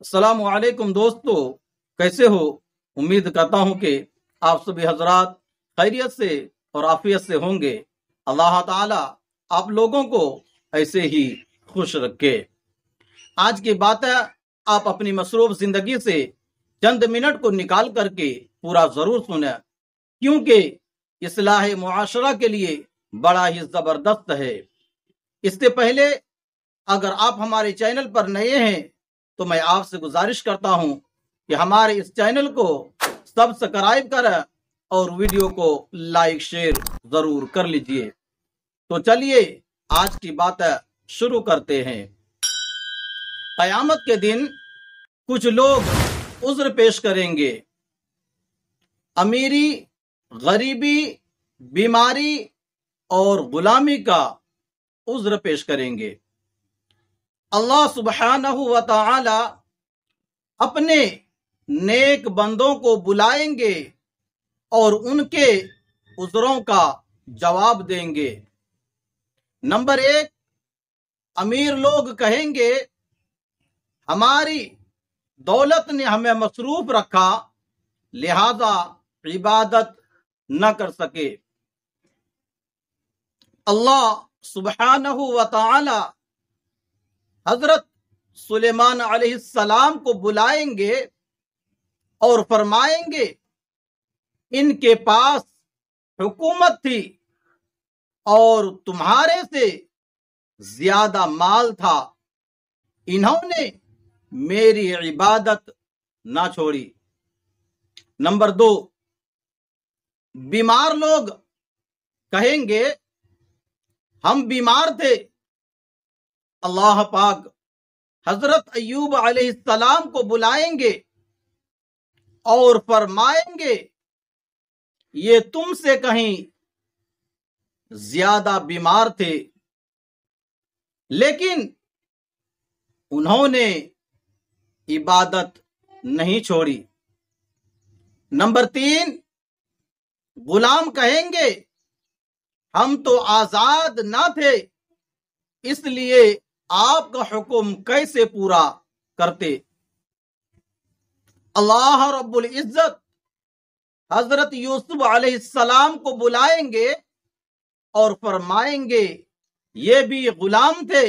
अस्सलाम वालेकुम दोस्तों, कैसे हो। उम्मीद करता हूं कि आप सभी हजरात खैरियत से और आफियत से होंगे। अल्लाह ताला आप लोगों को ऐसे ही खुश रखे। आज की बात है, आप अपनी मसरूफ जिंदगी से चंद मिनट को निकाल करके पूरा जरूर सुने, क्योंकि इस्लाह मुआशरा के लिए बड़ा ही जबरदस्त है। इससे पहले अगर आप हमारे चैनल पर नए हैं तो मैं आपसे गुजारिश करता हूं कि हमारे इस चैनल को सब्सक्राइब करें और वीडियो को लाइक शेयर जरूर कर लीजिए। तो चलिए आज की बात शुरू करते हैं। क़यामत के दिन कुछ लोग उज़्र पेश करेंगे। अमीरी, गरीबी, बीमारी और गुलामी का उज़्र पेश करेंगे। अल्लाह सुब्हानहू व तआला अपने नेक बंदों को बुलाएंगे और उनके उज़रों का जवाब देंगे। नंबर 1, अमीर लोग कहेंगे हमारी दौलत ने हमें मसरूफ रखा, लिहाजा इबादत न कर सके। अल्लाह सुब्हानहू व तआला हजरत सुलेमान अलैहिस्सलाम को बुलाएंगे और फरमाएंगे इनके पास हुकूमत थी और तुम्हारे से ज्यादा माल था, इन्होंने मेरी इबादत ना छोड़ी। नंबर 2, बीमार लोग कहेंगे हम बीमार थे। अल्लाह पाक हजरत अय्यूब अलैहिस्सलाम को बुलाएंगे और फरमाएंगे ये तुमसे कहीं ज्यादा बीमार थे, लेकिन उन्होंने इबादत नहीं छोड़ी। नंबर 3, गुलाम कहेंगे हम तो आजाद ना थे, इसलिए आपका हुक्म कैसे पूरा करते। अल्लाह रब्बुल इज्जत हजरत यूसुफ अलैहिस्सलाम को बुलाएंगे और फरमाएंगे ये भी गुलाम थे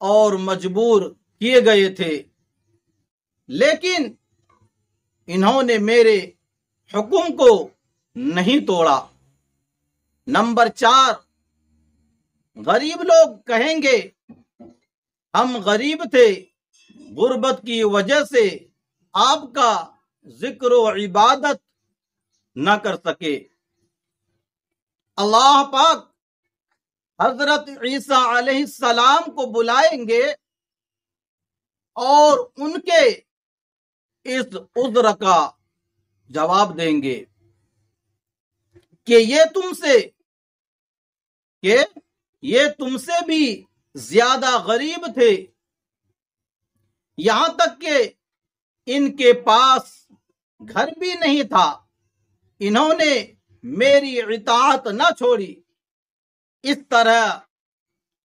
और मजबूर किए गए थे, लेकिन इन्होंने मेरे हुक्म को नहीं तोड़ा। नंबर 4, गरीब लोग कहेंगे हम गरीब थे, गुर्बत की वजह से आपका जिक्र और इबादत न कर सके। अल्लाह पाक हजरत ईसा अलैहिस्सलाम को बुलाएंगे और उनके इस उज़्र का जवाब देंगे कि ये तुमसे भी ज्यादा गरीब थे, यहां तक कि इनके पास घर भी नहीं था, इन्होंने मेरी इताअत न छोड़ी। इस तरह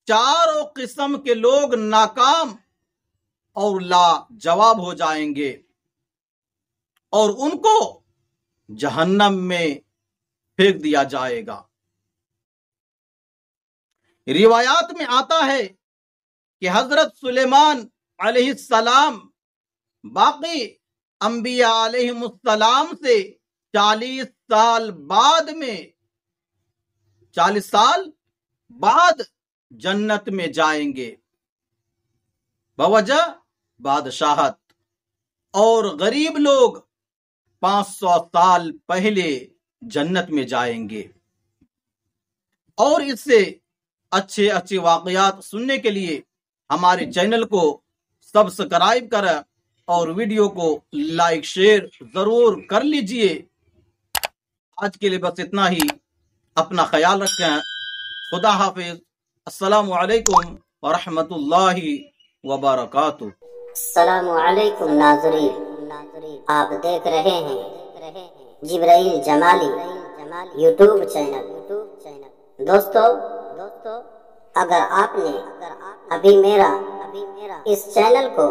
चारों किस्म के लोग नाकाम और लाजवाब हो जाएंगे और उनको जहन्नम में फेंक दिया जाएगा। रिवायात में आता है कि हजरत सुलेमान अलैहिस्सलाम बाकी अंबिया अलैहिमुस्सलाम से 40 साल बाद जन्नत में जाएंगे बवजह बादशाहत, और गरीब लोग 500 साल पहले जन्नत में जाएंगे। और इससे अच्छे अच्छे वाकयात सुनने के लिए हमारे चैनल को सब्सक्राइब करें और वीडियो को लाइक शेयर जरूर कर लीजिए। आज के लिए बस इतना ही। अपना ख्याल रखें। खुदा हाफिज। अस्सलामु अलैकुम व रहमतुल्लाहि व बरकातुहू। अस्सलामु अलैकुम नाज़रीन, आप देख रहे हैं जिब्राइल जमाली यूट्यूब चैनल। दोस्तों, अगर आपने अभी मेरा اس چینل کو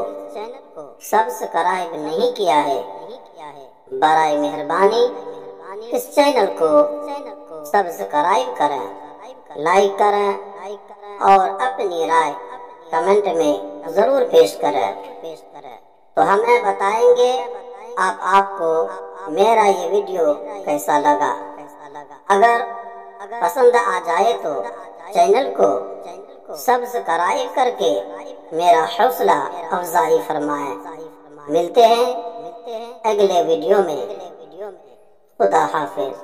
سبسکرائب نہیں کیا ہے، برائے مہربانی اس چینل کو سبسکرائب کریں، لائک کریں اور اپنی رائے کمنٹ میں ضرور پیش کریں، تو ہمیں بتائیں گے آپ کو میرا یہ ویڈیو کیسا لگا۔ اگر پسند آ جائے تو چینل کو سبسکرائب کر کے میرا حوصلہ افزائی فرمائیں۔ ملتے ہیں اگلے ویڈیو میں۔ خدا حافظ۔